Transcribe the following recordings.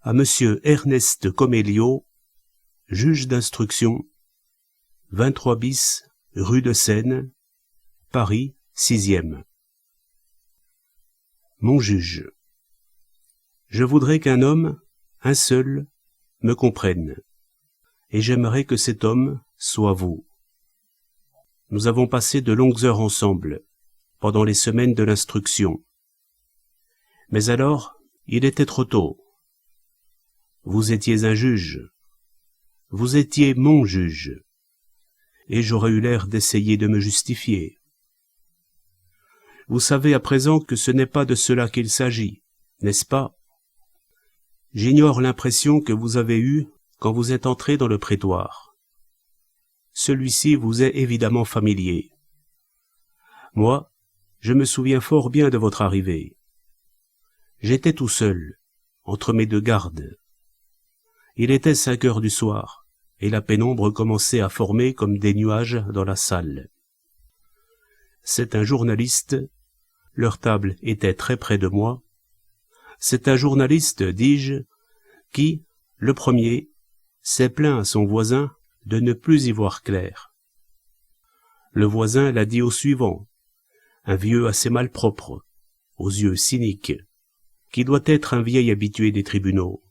à Monsieur Ernest Comélio, juge d'instruction, 23 bis, rue de Seine, Paris, 6e. Mon juge, je voudrais qu'un homme, un seul, me comprenne, et j'aimerais que cet homme soit vous. Nous avons passé de longues heures ensemble, pendant les semaines de l'instruction. Mais alors, il était trop tôt. Vous étiez un juge. Vous étiez mon juge. Et j'aurais eu l'air d'essayer de me justifier. Vous savez à présent que ce n'est pas de cela qu'il s'agit, n'est-ce pas? J'ignore l'impression que vous avez eue quand vous êtes entré dans le prétoire. Celui-ci vous est évidemment familier. Moi, je me souviens fort bien de votre arrivée. J'étais tout seul, entre mes deux gardes. Il était 5 heures du soir, et la pénombre commençait à former comme des nuages dans la salle. C'est un journaliste, leur table était très près de moi. C'est un journaliste, dis-je, qui, le premier, s'est plaint à son voisin de ne plus y voir clair. Le voisin l'a dit au suivant, un vieux assez malpropre, aux yeux cyniques, qui doit être un vieil habitué des tribunaux.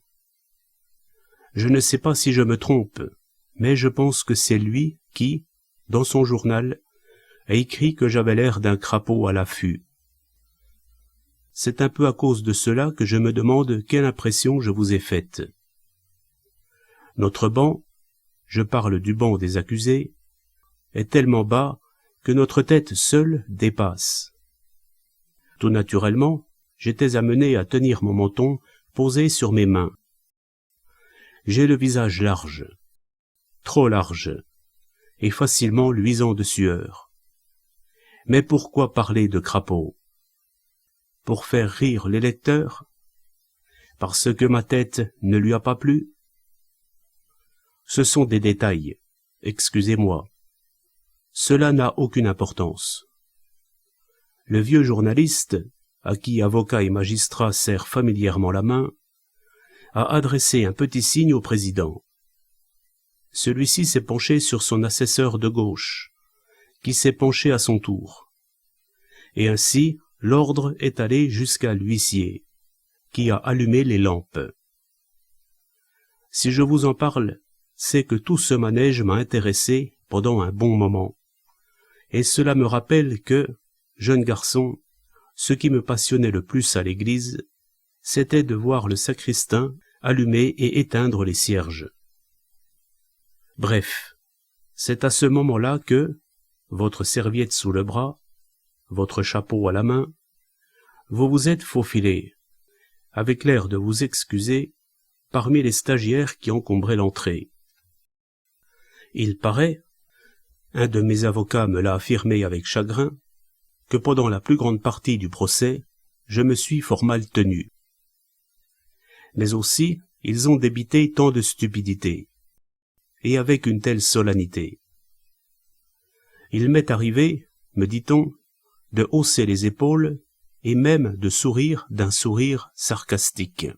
Je ne sais pas si je me trompe, mais je pense que c'est lui qui, dans son journal, a écrit que j'avais l'air d'un crapaud à l'affût. C'est un peu à cause de cela que je me demande quelle impression je vous ai faite. Notre banc, je parle du banc des accusés, est tellement bas que notre tête seule dépasse. Tout naturellement, j'étais amené à tenir mon menton posé sur mes mains. J'ai le visage large, trop large, et facilement luisant de sueur. Mais pourquoi parler de crapaud? Pour faire rire les lecteurs? Parce que ma tête ne lui a pas plu? Ce sont des détails, excusez-moi. Cela n'a aucune importance. Le vieux journaliste, à qui avocat et magistrat serrent familièrement la main, a adressé un petit signe au président. Celui-ci s'est penché sur son assesseur de gauche, qui s'est penché à son tour. Et ainsi, l'ordre est allé jusqu'à l'huissier, qui a allumé les lampes. Si je vous en parle, c'est que tout ce manège m'a intéressé pendant un bon moment. Et cela me rappelle que, jeune garçon, ce qui me passionnait le plus à l'église, c'était de voir le sacristain allumer et éteindre les cierges. Bref, c'est à ce moment-là que, votre serviette sous le bras, votre chapeau à la main, vous vous êtes faufilé, avec l'air de vous excuser, parmi les stagiaires qui encombraient l'entrée. Il paraît, un de mes avocats me l'a affirmé avec chagrin, que pendant la plus grande partie du procès, je me suis fort mal tenu. Mais aussi, ils ont débité tant de stupidité, et avec une telle solennité. Il m'est arrivé, me dit-on, de hausser les épaules et même de sourire d'un sourire sarcastique.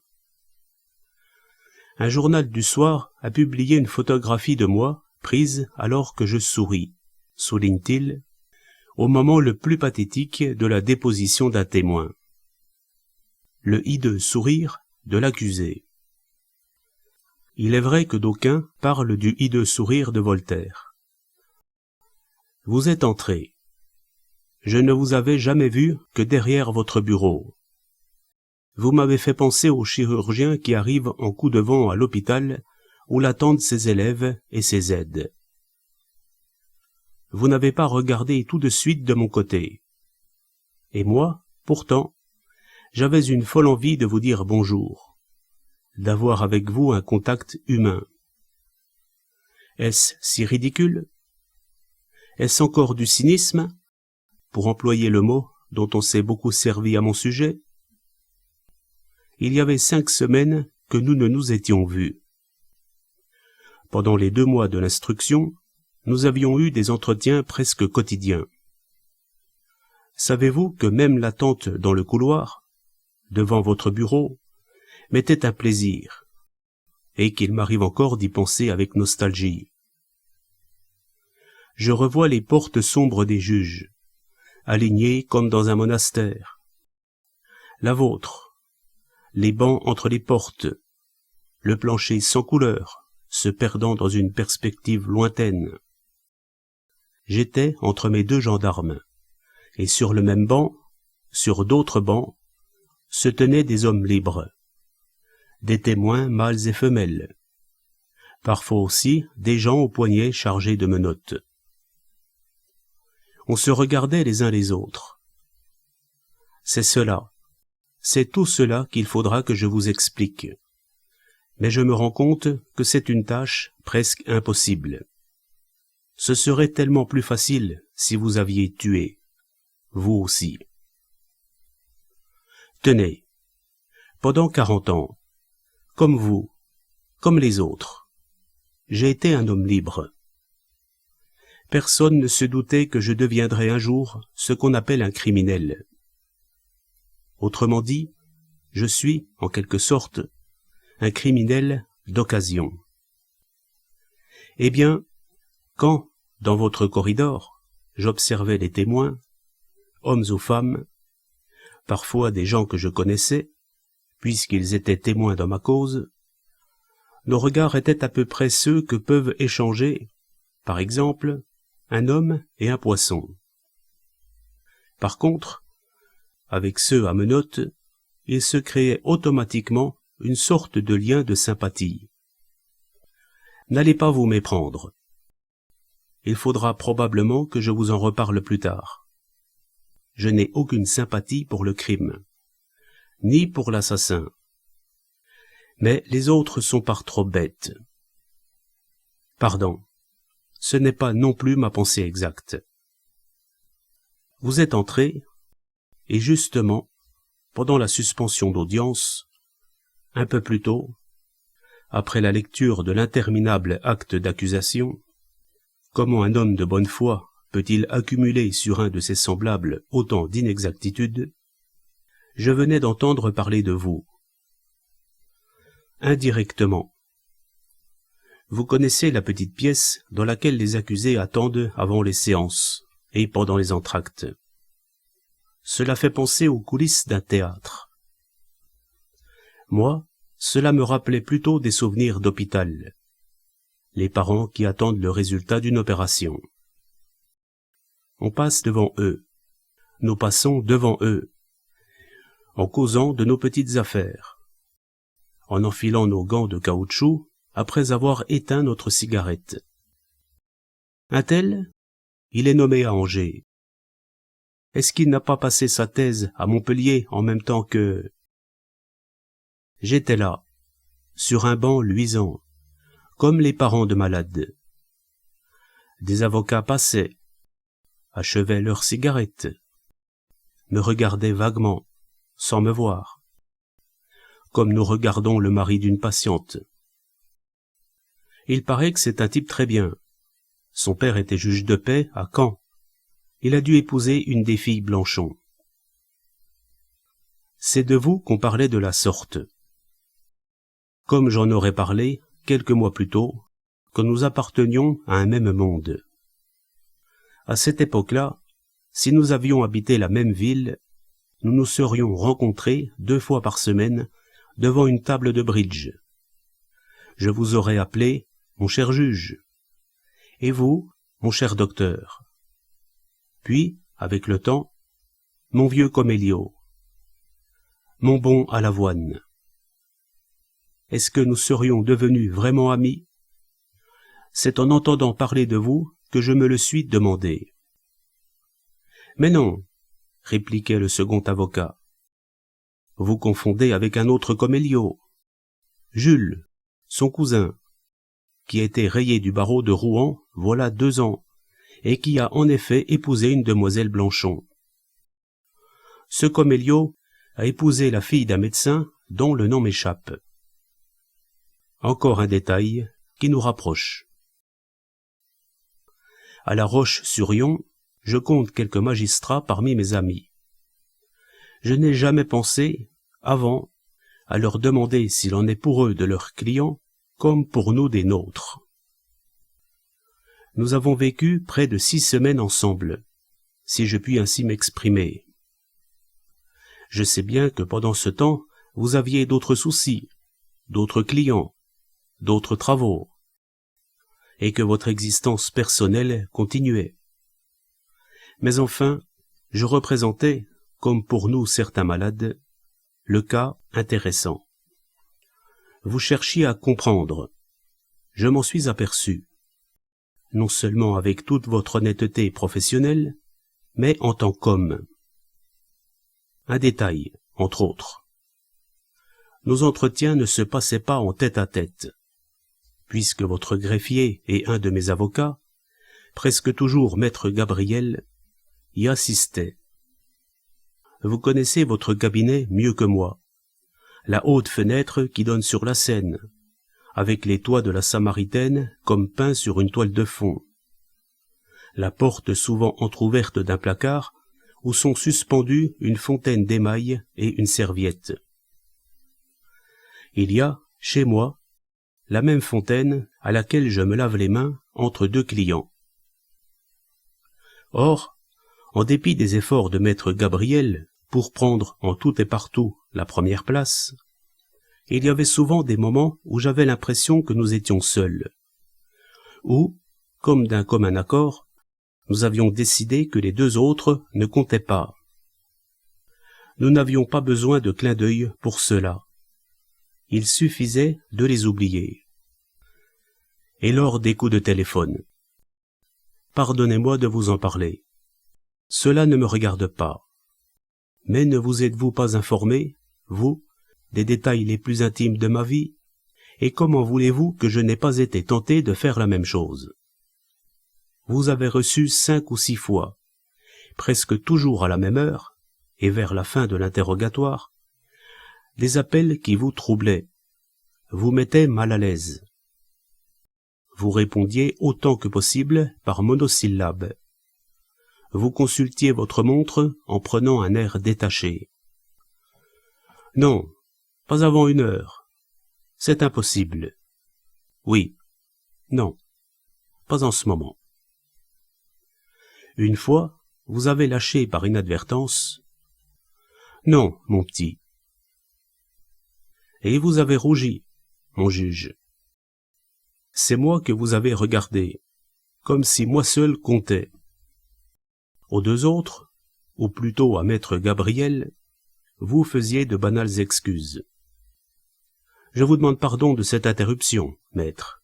Un journal du soir a publié une photographie de moi, prise alors que je souris, souligne-t-il, au moment le plus pathétique de la déposition d'un témoin. Le hideux sourire de l'accusé. Il est vrai que d'aucuns parlent du hideux sourire de Voltaire. Vous êtes entré. Je ne vous avais jamais vu que derrière votre bureau. Vous m'avez fait penser au chirurgien qui arrive en coup de vent à l'hôpital où l'attendent ses élèves et ses aides. Vous n'avez pas regardé tout de suite de mon côté. Et moi, pourtant, j'avais une folle envie de vous dire bonjour, d'avoir avec vous un contact humain. Est-ce si ridicule? Est-ce encore du cynisme, pour employer le mot dont on s'est beaucoup servi à mon sujet? Il y avait 5 semaines que nous ne nous étions vus. Pendant les 2 mois de l'instruction, nous avions eu des entretiens presque quotidiens. Savez-vous que même l'attente dans le couloir, devant votre bureau, m'était un plaisir, et qu'il m'arrive encore d'y penser avec nostalgie. Je revois les portes sombres des juges, alignées comme dans un monastère. La vôtre, les bancs entre les portes, le plancher sans couleur, se perdant dans une perspective lointaine. J'étais entre mes deux gendarmes, et sur le même banc, sur d'autres bancs, se tenaient des hommes libres, des témoins mâles et femelles, parfois aussi des gens aux poignets chargés de menottes. On se regardait les uns les autres. C'est tout cela qu'il faudra que je vous explique. Mais je me rends compte que c'est une tâche presque impossible. Ce serait tellement plus facile si vous aviez tué, vous aussi. Tenez, pendant 40 ans, comme vous, comme les autres, j'ai été un homme libre. Personne ne se doutait que je deviendrais un jour ce qu'on appelle un criminel. Autrement dit, je suis, en quelque sorte, un criminel d'occasion. Eh bien, quand, dans votre corridor, j'observais les témoins, hommes ou femmes, parfois des gens que je connaissais, puisqu'ils étaient témoins dans ma cause, nos regards étaient à peu près ceux que peuvent échanger, par exemple, un homme et un poisson. Par contre, avec ceux à menottes, il se créait automatiquement une sorte de lien de sympathie. N'allez pas vous méprendre. Il faudra probablement que je vous en reparle plus tard. Je n'ai aucune sympathie pour le crime, ni pour l'assassin. Mais les autres sont par trop bêtes. Pardon, ce n'est pas non plus ma pensée exacte. Vous êtes entré, et justement, pendant la suspension d'audience, un peu plus tôt, après la lecture de l'interminable acte d'accusation, comment un homme de bonne foi peut-il accumuler sur un de ses semblables autant d'inexactitudes? Je venais d'entendre parler de vous. Indirectement. Vous connaissez la petite pièce dans laquelle les accusés attendent avant les séances et pendant les entr'actes. Cela fait penser aux coulisses d'un théâtre. Moi, cela me rappelait plutôt des souvenirs d'hôpital. Les parents qui attendent le résultat d'une opération. On passe devant eux. Nous passons devant eux. En causant de nos petites affaires. En enfilant nos gants de caoutchouc après avoir éteint notre cigarette. Un tel, il est nommé à Angers. Est-ce qu'il n'a pas passé sa thèse à Montpellier en même temps que... J'étais là, sur un banc luisant, comme les parents de malades. Des avocats passaient, achevaient leurs cigarettes, me regardaient vaguement, sans me voir, comme nous regardons le mari d'une patiente. Il paraît que c'est un type très bien. Son père était juge de paix à Caen. Il a dû épouser une des filles Blanchon. C'est de vous qu'on parlait de la sorte. Comme j'en aurais parlé, quelques mois plus tôt, que nous appartenions à un même monde. À cette époque-là, si nous avions habité la même ville, nous nous serions rencontrés 2 fois par semaine devant une table de bridge. Je vous aurais appelé mon cher juge, et vous, mon cher docteur. Puis, avec le temps, mon vieux Comélio, mon bon à l'avoine. Est-ce que nous serions devenus vraiment amis? C'est en entendant parler de vous que je me le suis demandé. Mais non, répliquait le second avocat. Vous confondez avec un autre Comélio, Jules, son cousin, qui a été rayé du barreau de Rouen voilà 2 ans, et qui a en effet épousé une demoiselle Blanchon. Ce Comélio a épousé la fille d'un médecin dont le nom m'échappe. Encore un détail qui nous rapproche. À La Roche-sur-Yon, je compte quelques magistrats parmi mes amis. Je n'ai jamais pensé, avant, à leur demander s'il en est pour eux de leurs clients, comme pour nous des nôtres. Nous avons vécu près de 6 semaines ensemble, si je puis ainsi m'exprimer. Je sais bien que pendant ce temps, vous aviez d'autres soucis, d'autres clients, d'autres travaux, et que votre existence personnelle continuait. Mais enfin, je représentais, comme pour nous certains malades, le cas intéressant. Vous cherchiez à comprendre. Je m'en suis aperçu. Non seulement avec toute votre honnêteté professionnelle, mais en tant qu'homme. Un détail, entre autres. Nos entretiens ne se passaient pas en tête-à-tête, puisque votre greffier et un de mes avocats, presque toujours maître Gabriel, y assistaient. Vous connaissez votre cabinet mieux que moi. La haute fenêtre qui donne sur la Seine, avec les toits de la Samaritaine comme peints sur une toile de fond. La porte souvent entr'ouverte d'un placard où sont suspendues une fontaine d'émail et une serviette. Il y a, chez moi, la même fontaine à laquelle je me lave les mains entre 2 clients. Or, en dépit des efforts de maître Gabriel pour prendre en tout et partout la première place, il y avait souvent des moments où j'avais l'impression que nous étions seuls, où, comme d'un commun accord, nous avions décidé que les 2 autres ne comptaient pas. Nous n'avions pas besoin de clin d'œil pour cela. Il suffisait de les oublier. Et lors des coups de téléphone. Pardonnez-moi de vous en parler. Cela ne me regarde pas. Mais ne vous êtes-vous pas informé, vous, des détails les plus intimes de ma vie, et comment voulez-vous que je n'ai pas été tenté de faire la même chose? Vous avez reçu 5 ou 6 fois, presque toujours à la même heure, et vers la fin de l'interrogatoire, des appels qui vous troublaient, vous mettaient mal à l'aise. Vous répondiez autant que possible par monosyllabes. Vous consultiez votre montre en prenant un air détaché. Non, pas avant 1 heure. C'est impossible. Oui. Non. Pas en ce moment. Une fois, vous avez lâché par inadvertance. Non, mon petit. Et vous avez rougi, mon juge. C'est moi que vous avez regardé, comme si moi seul comptais. Aux 2 autres, ou plutôt à maître Gabriel, vous faisiez de banales excuses. Je vous demande pardon de cette interruption, maître.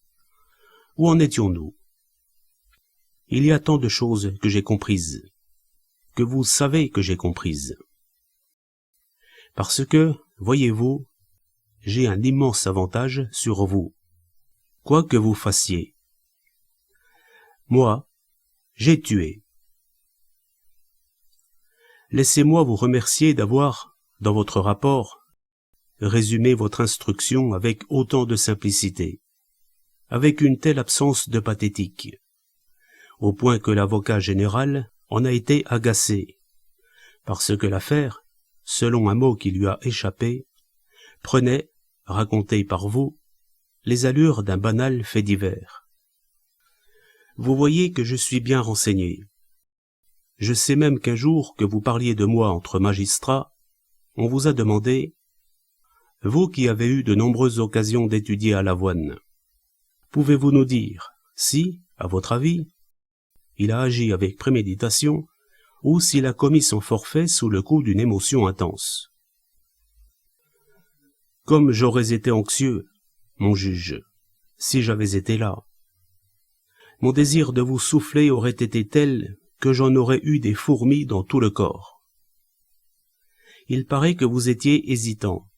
Où en étions-nous? Il y a tant de choses que j'ai comprises, que vous savez que j'ai comprises. Parce que, voyez-vous, j'ai un immense avantage sur vous, quoi que vous fassiez. Moi, j'ai tué. Laissez-moi vous remercier d'avoir, dans votre rapport, résumé votre instruction avec autant de simplicité, avec une telle absence de pathétique, au point que l'avocat général en a été agacé, parce que l'affaire, selon un mot qui lui a échappé, prenait, raconté par vous, les allures d'un banal fait divers. Vous voyez que je suis bien renseigné. Je sais même qu'un jour que vous parliez de moi entre magistrats, on vous a demandé, vous qui avez eu de nombreuses occasions d'étudier à l'avoine, pouvez-vous nous dire si, à votre avis, il a agi avec préméditation ou s'il a commis son forfait sous le coup d'une émotion intense? Comme j'aurais été anxieux, mon juge, si j'avais été là. Mon désir de vous souffler aurait été tel que j'en aurais eu des fourmis dans tout le corps. Il paraît que vous étiez hésitant,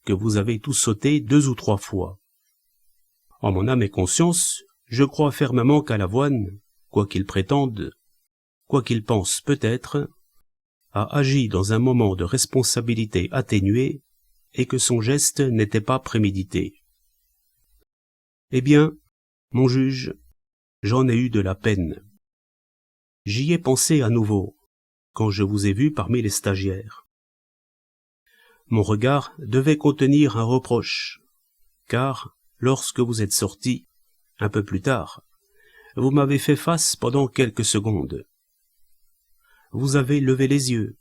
que vous avez tout sauté 2 ou 3 fois. En mon âme et conscience, je crois fermement qu'à l'avoine, quoi qu'il prétende, quoi qu'il pense peut-être, a agi dans un moment de responsabilité atténuée et que son geste n'était pas prémédité. Eh bien, mon juge, j'en ai eu de la peine. J'y ai pensé à nouveau, quand je vous ai vu parmi les stagiaires. Mon regard devait contenir un reproche, car, lorsque vous êtes sorti, un peu plus tard, vous m'avez fait face pendant quelques secondes. Vous avez levé les yeux.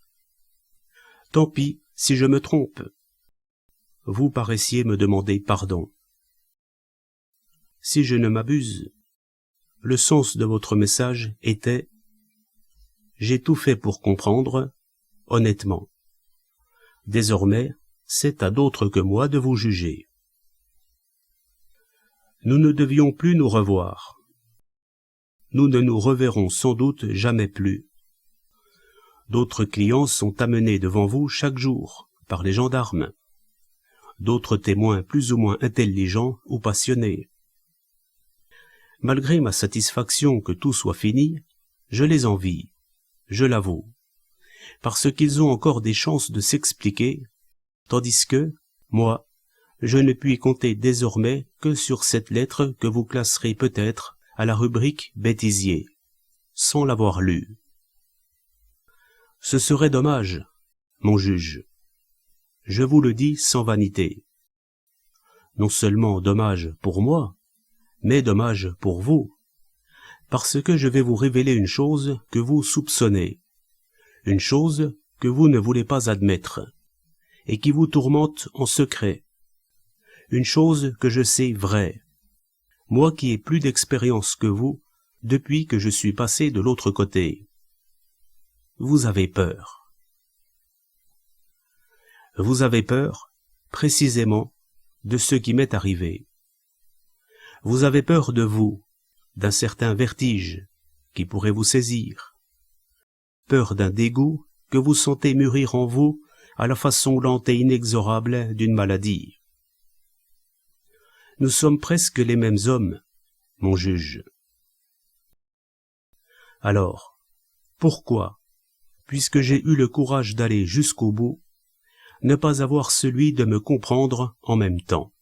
Tant pis si je me trompe. Vous paraissiez me demander pardon. Si je ne m'abuse, le sens de votre message était « J'ai tout fait pour comprendre, honnêtement. Désormais, c'est à d'autres que moi de vous juger. » Nous ne devions plus nous revoir. Nous ne nous reverrons sans doute jamais plus. D'autres clients sont amenés devant vous chaque jour par les gendarmes. D'autres témoins plus ou moins intelligents ou passionnés. Malgré ma satisfaction que tout soit fini, je les envie, je l'avoue, parce qu'ils ont encore des chances de s'expliquer, tandis que, moi, je ne puis compter désormais que sur cette lettre que vous classerez peut-être à la rubrique bêtisier, sans l'avoir lue. Ce serait dommage, mon juge. Je vous le dis sans vanité. Non seulement dommage pour moi, mais dommage pour vous, parce que je vais vous révéler une chose que vous soupçonnez, une chose que vous ne voulez pas admettre, et qui vous tourmente en secret, une chose que je sais vraie, moi qui ai plus d'expérience que vous depuis que je suis passé de l'autre côté. Vous avez peur. Vous avez peur, précisément, de ce qui m'est arrivé. Vous avez peur de vous, d'un certain vertige qui pourrait vous saisir. Peur d'un dégoût que vous sentez mûrir en vous à la façon lente et inexorable d'une maladie. Nous sommes presque les mêmes hommes, mon juge. Alors, pourquoi, puisque j'ai eu le courage d'aller jusqu'au bout, ne pas avoir celui de me comprendre en même temps?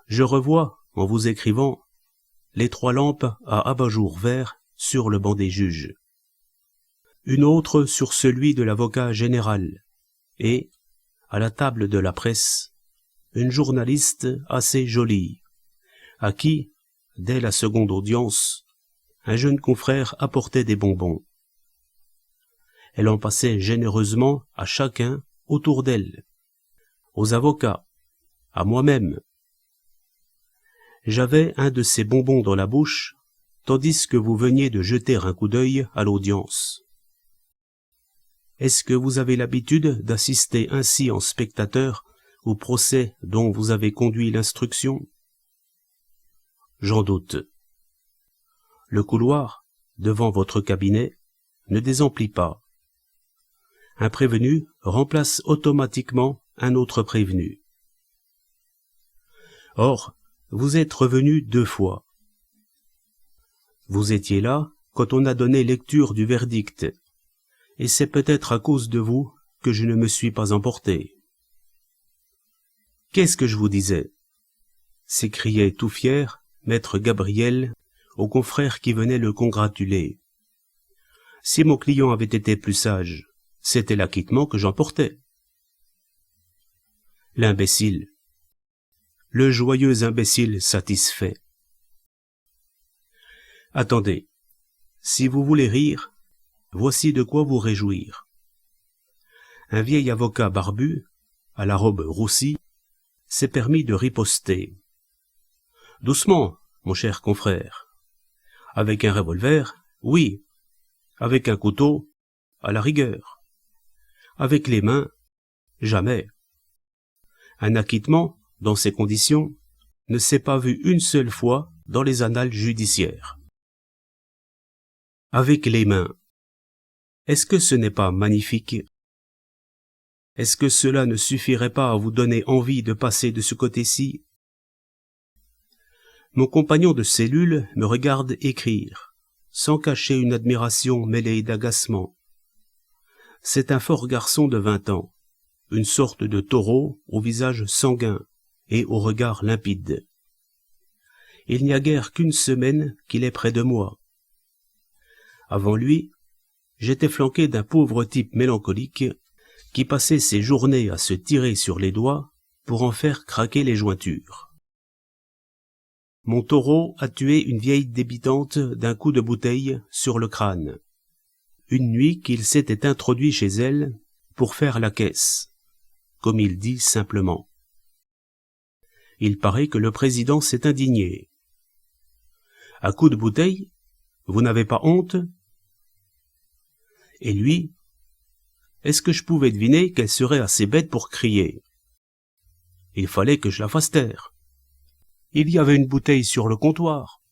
Je revois, en vous écrivant, les 3 lampes à abat-jour vert sur le banc des juges. Une autre sur celui de l'avocat général, et, à la table de la presse, une journaliste assez jolie, à qui, dès la seconde audience, un jeune confrère apportait des bonbons. Elle en passait généreusement à chacun autour d'elle, aux avocats, à moi-même. J'avais un de ces bonbons dans la bouche, tandis que vous veniez de jeter un coup d'œil à l'audience. Est-ce que vous avez l'habitude d'assister ainsi en spectateur au procès dont vous avez conduit l'instruction? J'en doute. Le couloir, devant votre cabinet, ne désemplit pas. Un prévenu remplace automatiquement un autre prévenu. Or, vous êtes revenu 2 fois. Vous étiez là quand on a donné lecture du verdict, et c'est peut-être à cause de vous que je ne me suis pas emporté. Qu'est-ce que je vous disais? S'écriait tout fier maître Gabriel au confrère qui venait le congratuler. Si mon client avait été plus sage, c'était l'acquittement que j'emportais. L'imbécile. Le joyeux imbécile satisfait. Attendez, si vous voulez rire, voici de quoi vous réjouir. Un vieil avocat barbu, à la robe roussie, s'est permis de riposter. Doucement, mon cher confrère. Avec un revolver, oui. Avec un couteau, à la rigueur. Avec les mains, jamais. Un acquittement, dans ces conditions, ne s'est pas vu une seule fois dans les annales judiciaires. Avec les mains. Est-ce que ce n'est pas magnifique? Est-ce que cela ne suffirait pas à vous donner envie de passer de ce côté-ci? Mon compagnon de cellule me regarde écrire, sans cacher une admiration mêlée d'agacement. C'est un fort garçon de 20 ans, une sorte de taureau au visage sanguin et au regard limpide. Il n'y a guère qu'une semaine qu'il est près de moi. Avant lui, j'étais flanqué d'un pauvre type mélancolique qui passait ses journées à se tirer sur les doigts pour en faire craquer les jointures. Mon taureau a tué une vieille débitante d'un coup de bouteille sur le crâne, une nuit qu'il s'était introduit chez elle pour faire la caisse, comme il dit simplement. Il paraît que le président s'est indigné. À coup de bouteille, vous n'avez pas honte? Et lui, est-ce que je pouvais deviner qu'elle serait assez bête pour crier? Il fallait que je la fasse taire. Il y avait une bouteille sur le comptoir.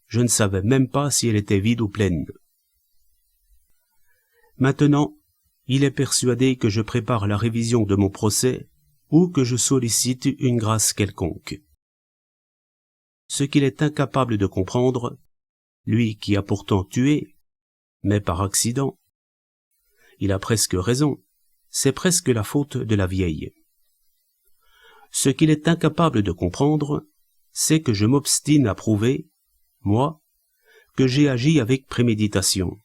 Je ne savais même pas si elle était vide ou pleine. Maintenant, il est persuadé que je prépare la révision de mon procès ou que je sollicite une grâce quelconque. Ce qu'il est incapable de comprendre, lui qui a pourtant tué, mais par accident. Il a presque raison, c'est presque la faute de la vieille. Ce qu'il est incapable de comprendre, c'est que je m'obstine à prouver, moi, que j'ai agi avec préméditation,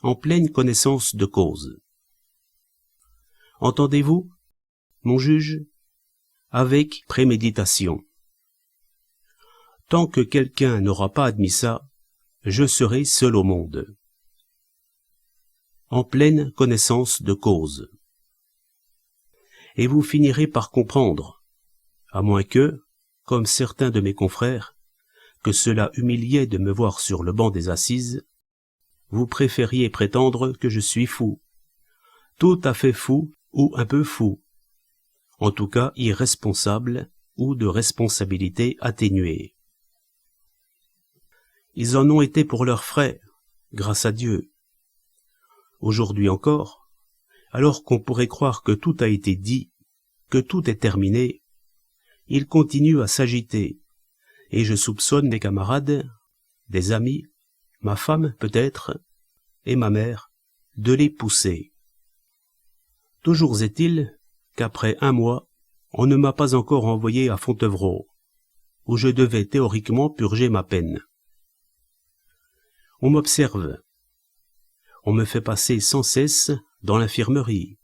en pleine connaissance de cause. Entendez-vous, mon juge? Avec préméditation. Tant que quelqu'un n'aura pas admis ça, je serai seul au monde. En pleine connaissance de cause. Et vous finirez par comprendre, à moins que, comme certains de mes confrères, que cela humiliait de me voir sur le banc des assises, vous préfériez prétendre que je suis fou, tout à fait fou ou un peu fou, en tout cas irresponsable ou de responsabilité atténuée. Ils en ont été pour leurs frais, grâce à Dieu. Aujourd'hui encore, alors qu'on pourrait croire que tout a été dit, que tout est terminé, ils continuent à s'agiter, et je soupçonne mes camarades, des amis, ma femme peut-être, et ma mère, de les pousser. Toujours est-il qu'après 1 mois, on ne m'a pas encore envoyé à Fontevraud, où je devais théoriquement purger ma peine. On m'observe. On me fait passer sans cesse dans l'infirmerie.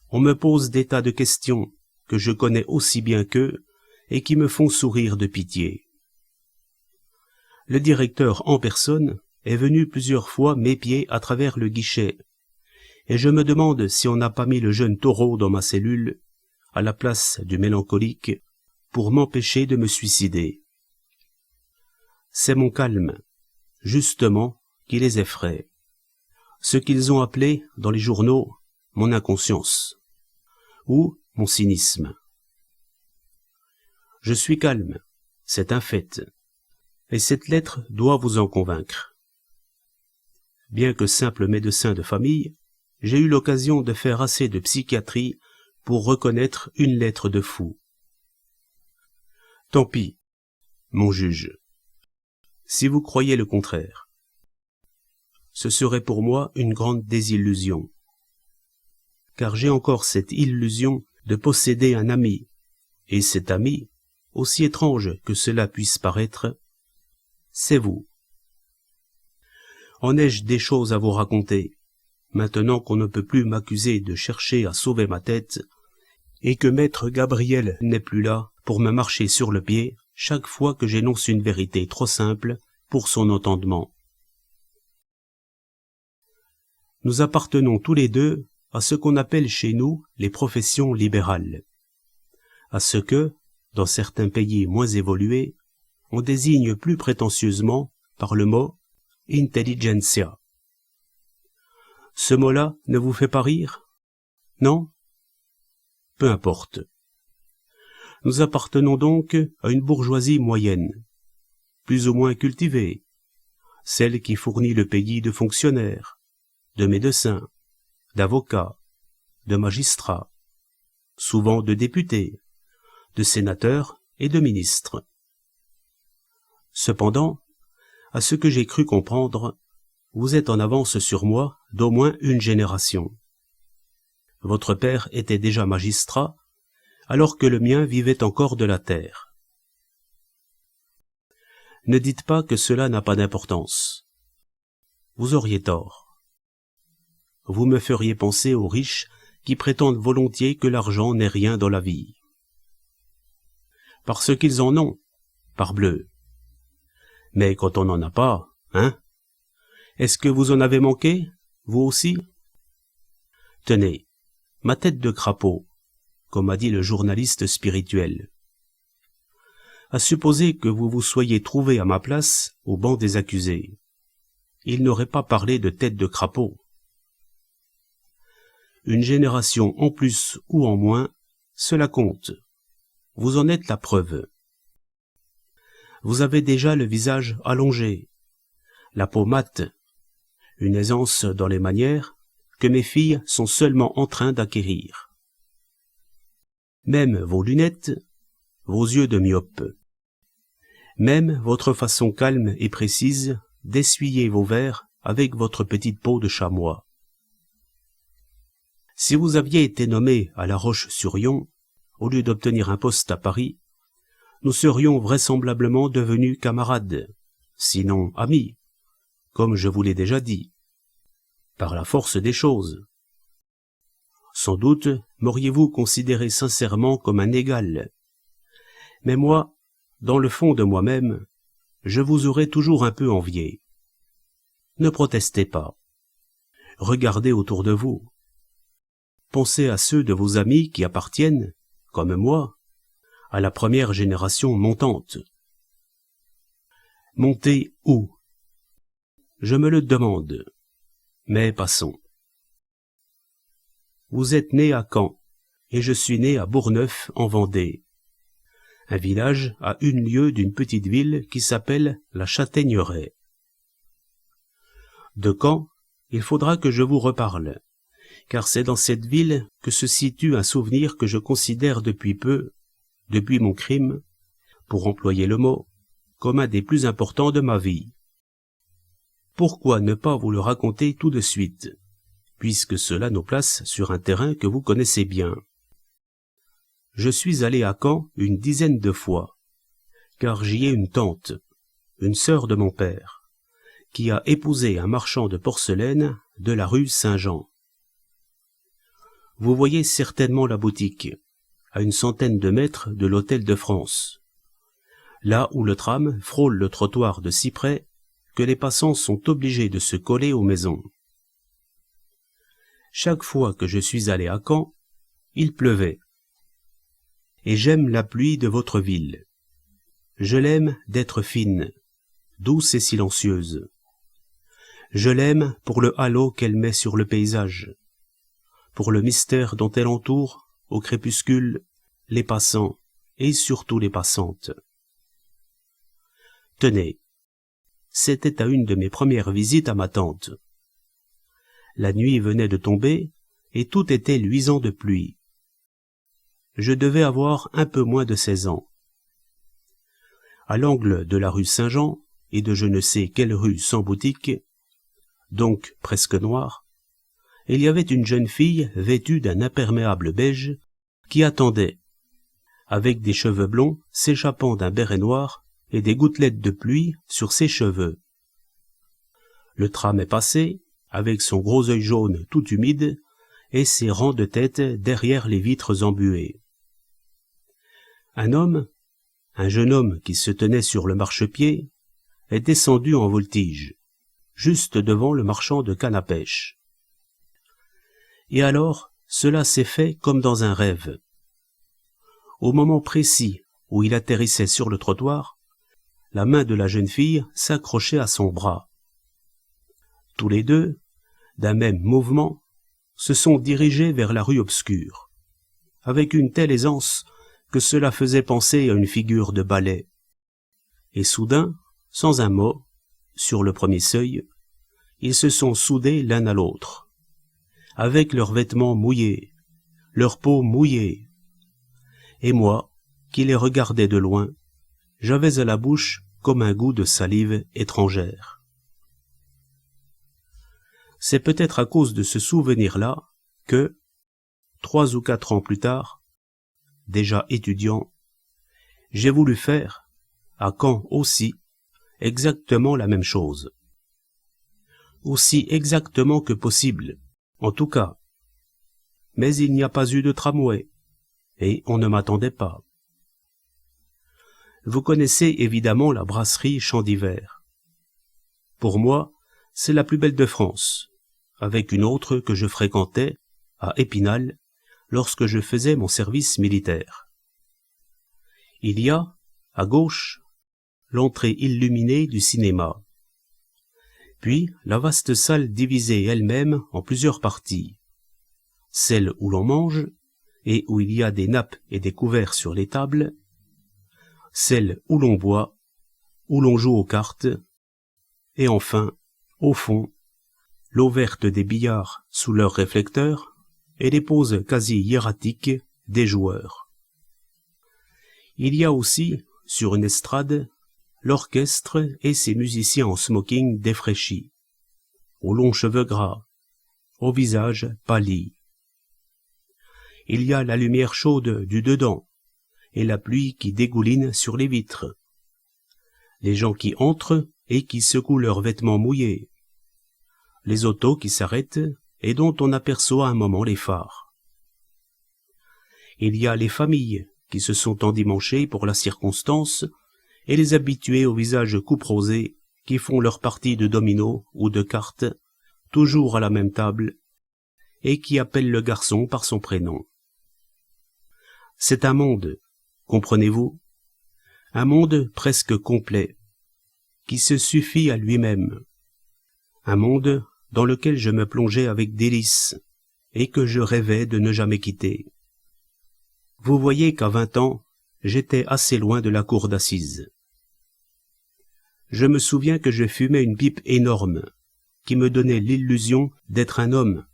On me pose des tas de questions que je connais aussi bien qu'eux et qui me font sourire de pitié. Le directeur en personne est venu plusieurs fois m'épier à travers le guichet, et je me demande si on n'a pas mis le jeune taureau dans ma cellule, à la place du mélancolique, pour m'empêcher de me suicider. C'est mon calme, justement, qui les effraie. Ce qu'ils ont appelé, dans les journaux, mon inconscience, ou mon cynisme. Je suis calme, c'est un fait, et cette lettre doit vous en convaincre. Bien que simple médecin de famille, j'ai eu l'occasion de faire assez de psychiatrie pour reconnaître une lettre de fou. Tant pis, mon juge, si vous croyez le contraire. Ce serait pour moi une grande désillusion, car j'ai encore cette illusion de posséder un ami, et cet ami, aussi étrange que cela puisse paraître, c'est vous. En ai-je des choses à vous raconter, maintenant qu'on ne peut plus m'accuser de chercher à sauver ma tête, et que maître Gabriel n'est plus là pour me marcher sur le pied chaque fois que j'énonce une vérité trop simple pour son entendement. Nous appartenons tous les deux à ce qu'on appelle chez nous les professions libérales, à ce que, dans certains pays moins évolués, on désigne plus prétentieusement par le mot « intelligentsia ». Ce mot-là ne vous fait pas rire? Non? Peu importe. Nous appartenons donc à une bourgeoisie moyenne, plus ou moins cultivée, celle qui fournit le pays de fonctionnaires, de médecins, d'avocats, de magistrats, souvent de députés, de sénateurs et de ministres. Cependant, à ce que j'ai cru comprendre, vous êtes en avance sur moi d'au moins une génération. Votre père était déjà magistrat, alors que le mien vivait encore de la terre. Ne dites pas que cela n'a pas d'importance. Vous auriez tort. Vous me feriez penser aux riches qui prétendent volontiers que l'argent n'est rien dans la vie. Parce qu'ils en ont, parbleu. Mais quand on n'en a pas, hein? Est-ce que vous en avez manqué, vous aussi? Tenez, ma tête de crapaud, comme a dit le journaliste spirituel. À supposer que vous vous soyez trouvé à ma place au banc des accusés. Il n'aurait pas parlé de tête de crapaud. Une génération en plus ou en moins, cela compte. Vous en êtes la preuve. Vous avez déjà le visage allongé, la peau mate, une aisance dans les manières que mes filles sont seulement en train d'acquérir. Même vos lunettes, vos yeux de myope, même votre façon calme et précise d'essuyer vos verres avec votre petite peau de chamois. Si vous aviez été nommé à La Roche-sur-Yon, au lieu d'obtenir un poste à Paris, nous serions vraisemblablement devenus camarades, sinon amis, comme je vous l'ai déjà dit, par la force des choses. Sans doute m'auriez-vous considéré sincèrement comme un égal, mais moi, dans le fond de moi-même, je vous aurais toujours un peu envié. Ne protestez pas. Regardez autour de vous. Pensez à ceux de vos amis qui appartiennent, comme moi, à la première génération montante. Monter où? Je me le demande. Mais passons. Vous êtes né à Caen, et je suis né à Bourgneuf, en Vendée. Un village à 1 lieue d'une petite ville qui s'appelle la Châtaigneraie. De Caen, il faudra que je vous reparle, car c'est dans cette ville que se situe un souvenir que je considère depuis peu, depuis mon crime, pour employer le mot, comme un des plus importants de ma vie. Pourquoi ne pas vous le raconter tout de suite, puisque cela nous place sur un terrain que vous connaissez bien. Je suis allé à Caen 10 de fois, car j'y ai une tante, une sœur de mon père, qui a épousé un marchand de porcelaine de la rue Saint-Jean. Vous voyez certainement la boutique, à 100 de mètres de l'Hôtel de France, là où le tram frôle le trottoir de si près que les passants sont obligés de se coller aux maisons. Chaque fois que je suis allé à Caen, il pleuvait. Et j'aime la pluie de votre ville. Je l'aime d'être fine, douce et silencieuse. Je l'aime pour le halo qu'elle met sur le paysage, pour le mystère dont elle entoure, au crépuscule, les passants et surtout les passantes. Tenez, c'était à une de mes premières visites à ma tante. La nuit venait de tomber et tout était luisant de pluie. Je devais avoir un peu moins de 16 ans. À l'angle de la rue Saint-Jean et de je ne sais quelle rue sans boutique, donc presque noire, il y avait une jeune fille vêtue d'un imperméable beige qui attendait, avec des cheveux blonds s'échappant d'un béret noir et des gouttelettes de pluie sur ses cheveux. Le tram est passé, avec son gros œil jaune tout humide, et ses rangs de têtes derrière les vitres embuées. Un homme, un jeune homme qui se tenait sur le marchepied, est descendu en voltige, juste devant le marchand de canne à pêche. Et alors, cela s'est fait comme dans un rêve. Au moment précis où il atterrissait sur le trottoir, la main de la jeune fille s'accrochait à son bras. Tous les deux, d'un même mouvement, se sont dirigés vers la rue obscure, avec une telle aisance que cela faisait penser à une figure de ballet. Et soudain, sans un mot, sur le premier seuil, ils se sont soudés l'un à l'autre, avec leurs vêtements mouillés, leur peau mouillée. Et moi, qui les regardais de loin, j'avais à la bouche comme un goût de salive étrangère. C'est peut-être à cause de ce souvenir-là que, 3 ou 4 ans plus tard, déjà étudiant, j'ai voulu faire, à Caen aussi, exactement la même chose. Aussi exactement que possible, en tout cas. Mais il n'y a pas eu de tramway, et on ne m'attendait pas. Vous connaissez évidemment la brasserie Champ d'Hiver. Pour moi, c'est la plus belle de France, avec une autre que je fréquentais, à Épinal, lorsque je faisais mon service militaire. Il y a, à gauche, l'entrée illuminée du cinéma, puis la vaste salle divisée elle-même en plusieurs parties, celle où l'on mange et où il y a des nappes et des couverts sur les tables, celle où l'on boit, où l'on joue aux cartes, et enfin, au fond, l'eau verte des billards sous leurs réflecteurs et les poses quasi hiératiques des joueurs. Il y a aussi, sur une estrade, l'orchestre et ses musiciens en smoking défraîchis, aux longs cheveux gras, au visage pâli. Il y a la lumière chaude du dedans et la pluie qui dégouline sur les vitres, les gens qui entrent et qui secouent leurs vêtements mouillés, les autos qui s'arrêtent et dont on aperçoit un moment les phares. Il y a les familles qui se sont endimanchées pour la circonstance et les habitués au visage couperosé qui font leur partie de dominos ou de cartes, toujours à la même table, et qui appellent le garçon par son prénom. C'est un monde, comprenez-vous, un monde presque complet, qui se suffit à lui-même, un monde dans lequel je me plongeais avec délice et que je rêvais de ne jamais quitter. Vous voyez qu'à 20 ans, j'étais assez loin de la cour d'assises. Je me souviens que je fumais une pipe énorme, qui me donnait l'illusion d'être un homme,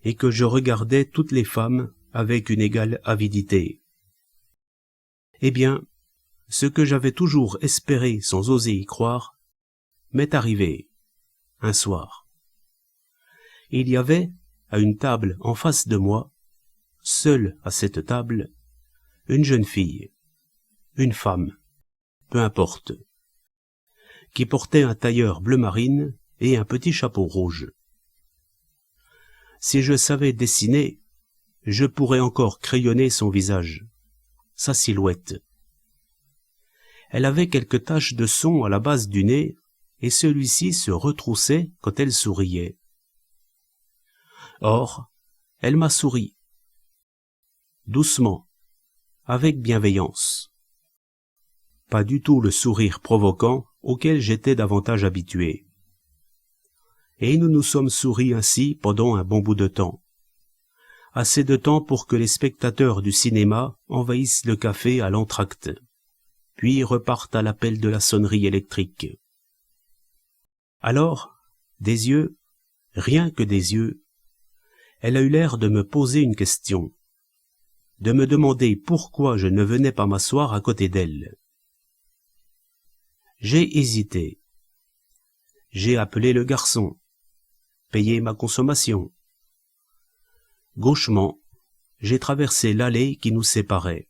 et que je regardais toutes les femmes avec une égale avidité. Eh bien, ce que j'avais toujours espéré sans oser y croire, m'est arrivé, un soir. Il y avait, à une table en face de moi, seule à cette table, une jeune fille, une femme, peu importe, qui portait un tailleur bleu marine et un petit chapeau rouge. Si je savais dessiner, je pourrais encore crayonner son visage, sa silhouette. Elle avait quelques taches de son à la base du nez, et celui-ci se retroussait quand elle souriait. Or, elle m'a souri, doucement, avec bienveillance. Pas du tout le sourire provoquant auquel j'étais davantage habitué. Et nous nous sommes souris ainsi pendant un bon bout de temps. Assez de temps pour que les spectateurs du cinéma envahissent le café à l'entracte, puis repartent à l'appel de la sonnerie électrique. Alors, des yeux, rien que des yeux, elle a eu l'air de me poser une question, de me demander pourquoi je ne venais pas m'asseoir à côté d'elle. J'ai hésité. J'ai appelé le garçon, payé ma consommation. Gauchement, j'ai traversé l'allée qui nous séparait.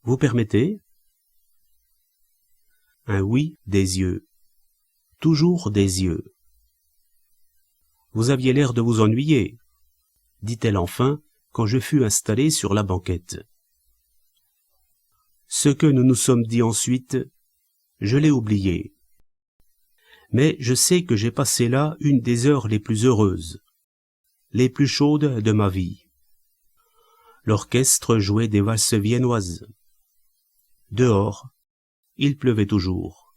Vous permettez? Un oui des yeux. Toujours des yeux. Vous aviez l'air de vous ennuyer, dit-elle enfin quand je fus installé sur la banquette. Ce que nous nous sommes dit ensuite, je l'ai oublié. Mais je sais que j'ai passé là une des heures les plus heureuses, les plus chaudes de ma vie. L'orchestre jouait des valses viennoises. Dehors, il pleuvait toujours.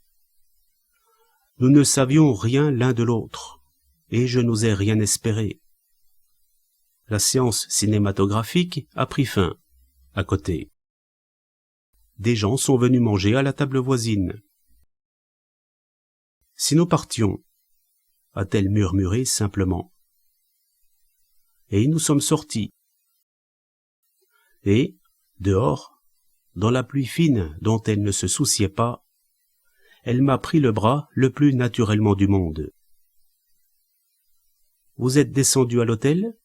Nous ne savions rien l'un de l'autre, et je n'osais rien espérer. La séance cinématographique a pris fin, à côté. Des gens sont venus manger à la table voisine. Si nous partions, a-t-elle murmuré simplement. Et nous sommes sortis. Et, dehors, dans la pluie fine dont elle ne se souciait pas, elle m'a pris le bras le plus naturellement du monde. Vous êtes descendu à l'hôtel?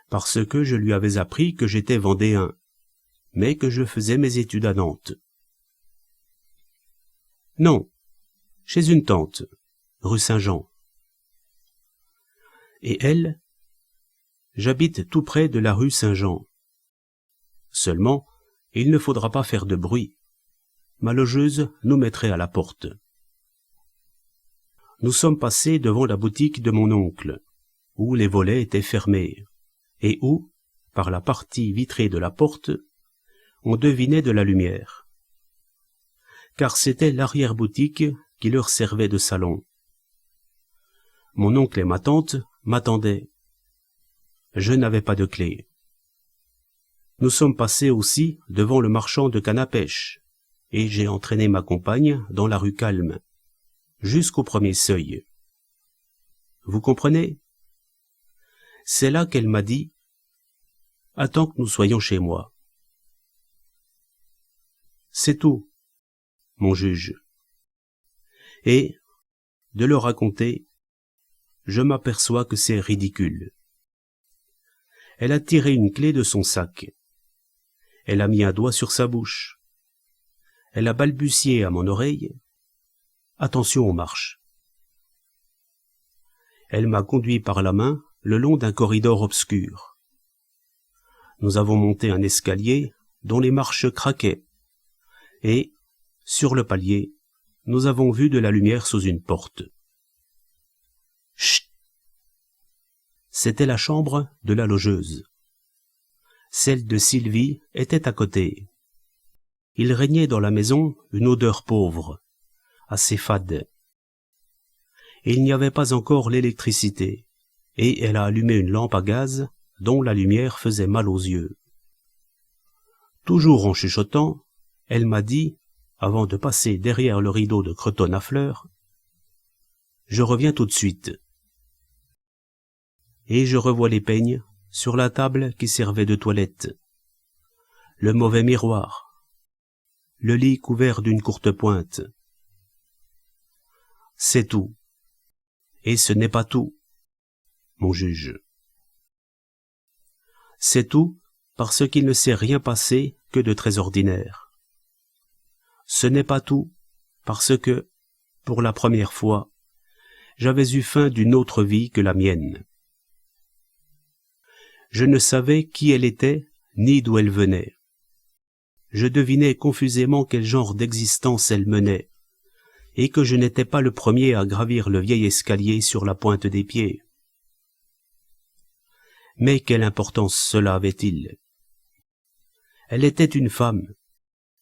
Parce que je lui avais appris que j'étais vendéen, mais que je faisais mes études à Nantes. Non, chez une tante, rue Saint-Jean. Et elle? J'habite tout près de la rue Saint-Jean. Seulement, il ne faudra pas faire de bruit. Ma logeuse nous mettrait à la porte. Nous sommes passés devant la boutique de mon oncle, où les volets étaient fermés, et où, par la partie vitrée de la porte, on devinait de la lumière. Car c'était l'arrière-boutique qui leur servait de salon. Mon oncle et ma tante m'attendaient. Je n'avais pas de clé. Nous sommes passés aussi devant le marchand de canne à pêche, et j'ai entraîné ma compagne dans la rue calme, jusqu'au premier seuil. Vous comprenez? C'est là qu'elle m'a dit « Attends que nous soyons chez moi ». C'est tout, mon juge. Et, de le raconter, je m'aperçois que c'est ridicule. Elle a tiré une clé de son sac. Elle a mis un doigt sur sa bouche. Elle a balbutié à mon oreille « Attention aux marches ». Elle m'a conduit par la main le long d'un corridor obscur. Nous avons monté un escalier dont les marches craquaient, et, sur le palier, nous avons vu de la lumière sous une porte. Chut! C'était la chambre de la logeuse. Celle de Sylvie était à côté. Il régnait dans la maison une odeur pauvre, assez fade. Il n'y avait pas encore l'électricité, et elle a allumé une lampe à gaz dont la lumière faisait mal aux yeux. Toujours en chuchotant, elle m'a dit, avant de passer derrière le rideau de cretonne à fleurs, « Je reviens tout de suite. » Et je revois les peignes sur la table qui servait de toilette, le mauvais miroir, le lit couvert d'une courte pointe. C'est tout. Et ce n'est pas tout, mon juge. C'est tout parce qu'il ne s'est rien passé que de très ordinaire. Ce n'est pas tout parce que, pour la première fois, j'avais eu faim d'une autre vie que la mienne. Je ne savais qui elle était, ni d'où elle venait. Je devinais confusément quel genre d'existence elle menait, et que je n'étais pas le premier à gravir le vieil escalier sur la pointe des pieds. Mais quelle importance cela avait-il? Elle était une femme,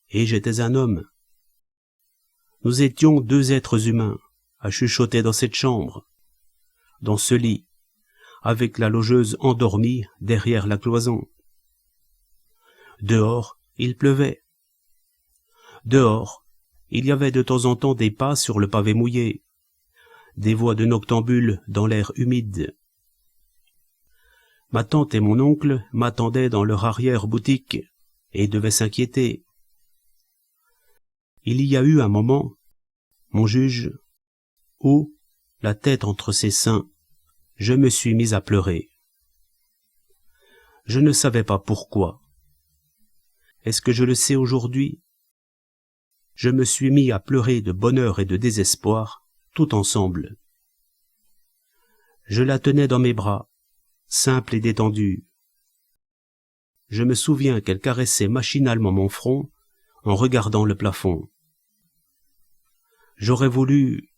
et j'étais un homme. Nous étions deux êtres humains, à chuchoter dans cette chambre, dans ce lit, avec la logeuse endormie derrière la cloison. Dehors, il pleuvait. Dehors, il y avait de temps en temps des pas sur le pavé mouillé, des voix de noctambules dans l'air humide. Ma tante et mon oncle m'attendaient dans leur arrière-boutique et devaient s'inquiéter. Il y a eu un moment, mon juge, où, la tête entre ses seins, je me suis mis à pleurer. Je ne savais pas pourquoi. Est-ce que je le sais aujourd'hui? Je me suis mis à pleurer de bonheur et de désespoir, tout ensemble. Je la tenais dans mes bras, simple et détendue. Je me souviens qu'elle caressait machinalement mon front en regardant le plafond. J'aurais voulu...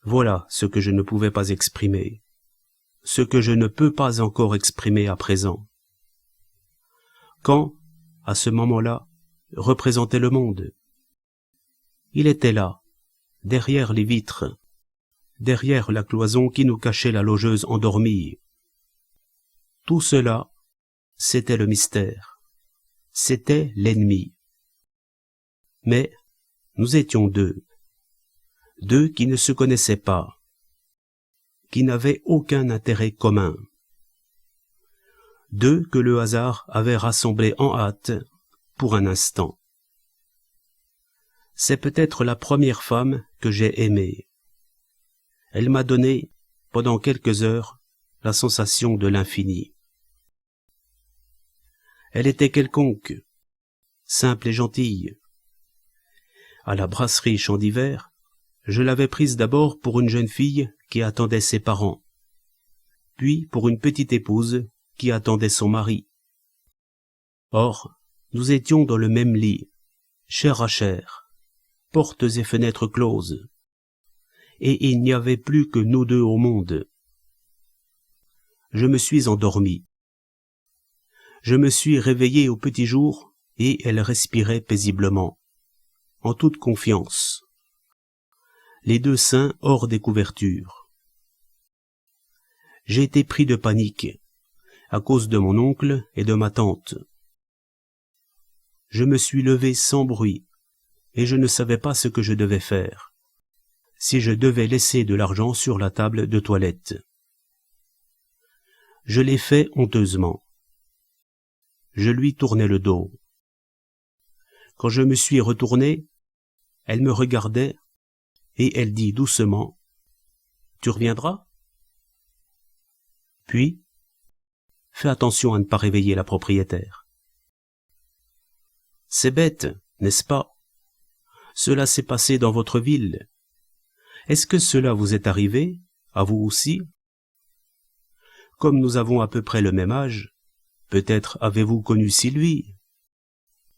Voilà ce que je ne pouvais pas exprimer, ce que je ne peux pas encore exprimer à présent. Quand, à ce moment-là, représentait le monde. Il était là, derrière les vitres, derrière la cloison qui nous cachait la logeuse endormie. Tout cela, c'était le mystère, c'était l'ennemi. Mais nous étions deux qui ne se connaissaient pas, qui n'avaient aucun intérêt commun, deux que le hasard avait rassemblés en hâte pour un instant. C'est peut-être la première femme que j'ai aimée. Elle m'a donné, pendant quelques heures, la sensation de l'infini. Elle était quelconque, simple et gentille. À la brasserie Champ d'Hiver, je l'avais prise d'abord pour une jeune fille qui attendait ses parents, puis pour une petite épouse qui attendait son mari. Or, nous étions dans le même lit, chair à chair, portes et fenêtres closes, et il n'y avait plus que nous deux au monde. Je me suis endormi. Je me suis réveillé au petit jour, et elle respirait paisiblement, en toute confiance, les deux seins hors des couvertures. J'ai été pris de panique, à cause de mon oncle et de ma tante. Je me suis levé sans bruit, et je ne savais pas ce que je devais faire, si je devais laisser de l'argent sur la table de toilette. Je l'ai fait honteusement. Je lui tournai le dos. Quand je me suis retourné, elle me regardait, et elle dit doucement, « Tu reviendras ?» Puis, « Fais attention à ne pas réveiller la propriétaire. » C'est bête, n'est-ce pas? Cela s'est passé dans votre ville. Est-ce que cela vous est arrivé, à vous aussi? Comme nous avons à peu près le même âge, peut-être avez-vous connu Sylvie?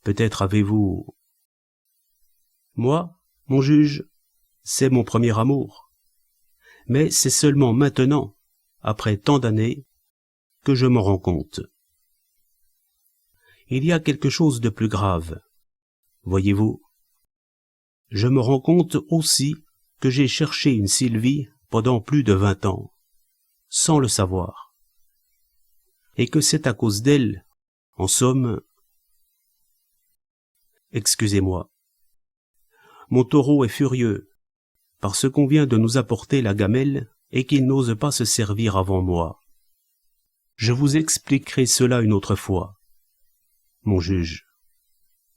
Peut-être avez-vous... Moi, mon juge, c'est mon premier amour. Mais c'est seulement maintenant, après tant d'années, que je m'en rends compte. Il y a quelque chose de plus grave, voyez-vous. Je me rends compte aussi que j'ai cherché une Sylvie pendant plus de 20 ans, sans le savoir, et que c'est à cause d'elle, en somme... Excusez-moi. Mon taureau est furieux, parce qu'on vient de nous apporter la gamelle et qu'il n'ose pas se servir avant moi. Je vous expliquerai cela une autre fois, mon juge.